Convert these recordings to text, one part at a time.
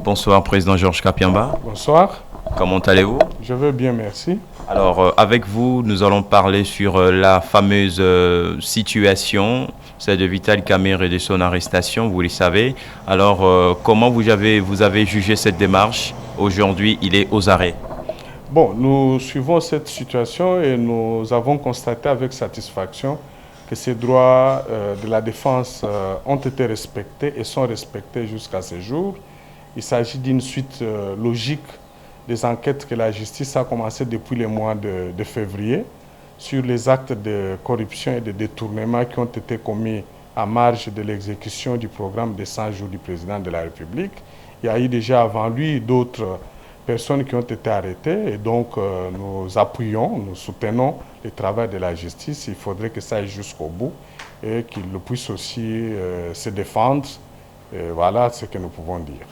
Bonsoir, Président Georges Kapiamba. Bonsoir, Comment allez-vous? je vais bien, merci. Alors, avec vous, nous allons parler sur la fameuse situation, celle de Vital Kamerhe et de son arrestation, vous le savez. Alors, comment vous avez jugé cette démarche? Aujourd'hui, il est aux arrêts. Bon, nous suivons cette situation et nous avons constaté avec satisfaction que ces droits de la défense ont été respectés et sont respectés jusqu'à ce jour. Il s'agit d'une suite logique des enquêtes que la justice a commencé depuis le mois de février sur les actes de corruption et de détournement qui ont été commis à marge de l'exécution du programme des 100 jours du président de la République. Il y a eu déjà avant lui d'autres personnes qui ont été arrêtées et donc nous appuyons, nous soutenons le travail de la justice. Il faudrait que ça aille jusqu'au bout et qu'il puisse aussi se défendre. Et voilà ce que nous pouvons dire.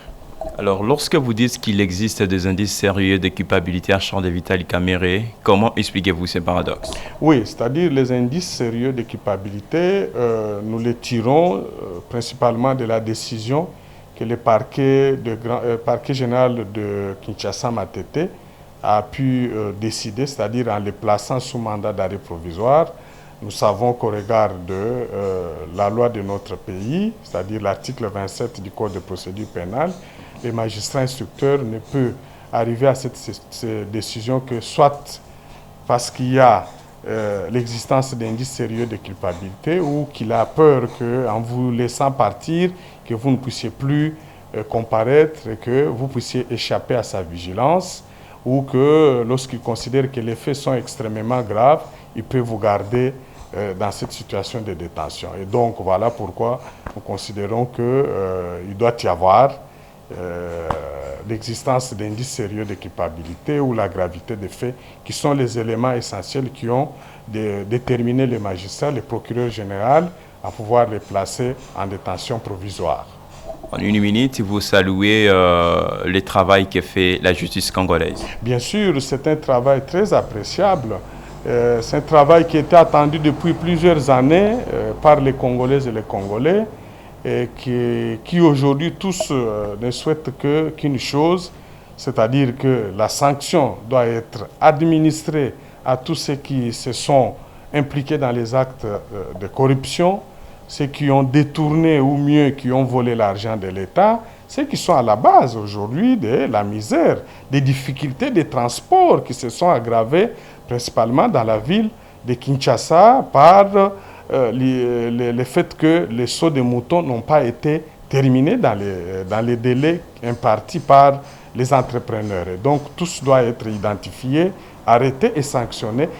Alors, lorsque vous dites qu'il existe des indices sérieux de culpabilité à champ de Vital Kamerhe, comment expliquez-vous ces paradoxes? Oui, c'est-à-dire les indices sérieux de culpabilité, nous les tirons principalement de la décision que le parquet général de Kinshasa Matete a pu décider, c'est-à-dire en les plaçant sous mandat d'arrêt provisoire. Nous savons qu'au regard de la loi de notre pays, c'est-à-dire l'article 27 du Code de procédure pénale, les magistrats instructeurs ne peuvent arriver à cette décision que soit parce qu'il y a l'existence d'indices sérieux de culpabilité ou qu'il a peur qu'en vous laissant partir, que vous ne puissiez plus comparaître et que vous puissiez échapper à sa vigilance ou que lorsqu'il considère que les faits sont extrêmement graves, il peut vous garder dans cette situation de détention. Et donc voilà pourquoi nous considérons qu'il doit y avoir l'existence d'indices sérieux de culpabilité ou la gravité des faits, qui sont les éléments essentiels qui ont déterminé les magistrats, les procureurs généraux, à pouvoir les placer en détention provisoire. En une minute, vous saluez le travail que fait la justice congolaise. Bien sûr, c'est un travail très appréciable. C'est un travail qui était attendu depuis plusieurs années par les Congolaises et les Congolais et qui aujourd'hui tous ne souhaitent qu'une chose, c'est-à-dire que la sanction doit être administrée à tous ceux qui se sont impliqués dans les actes de corruption, ceux qui ont détourné ou mieux qui ont volé l'argent de l'État, ceux qui sont à la base aujourd'hui de la misère, des difficultés de transport qui se sont aggravées principalement dans la ville de Kinshasa par le fait que les sauts de moutons n'ont pas été terminés dans les délais impartis par les entrepreneurs. Et donc, tous doivent être identifiés, arrêtés et sanctionnés.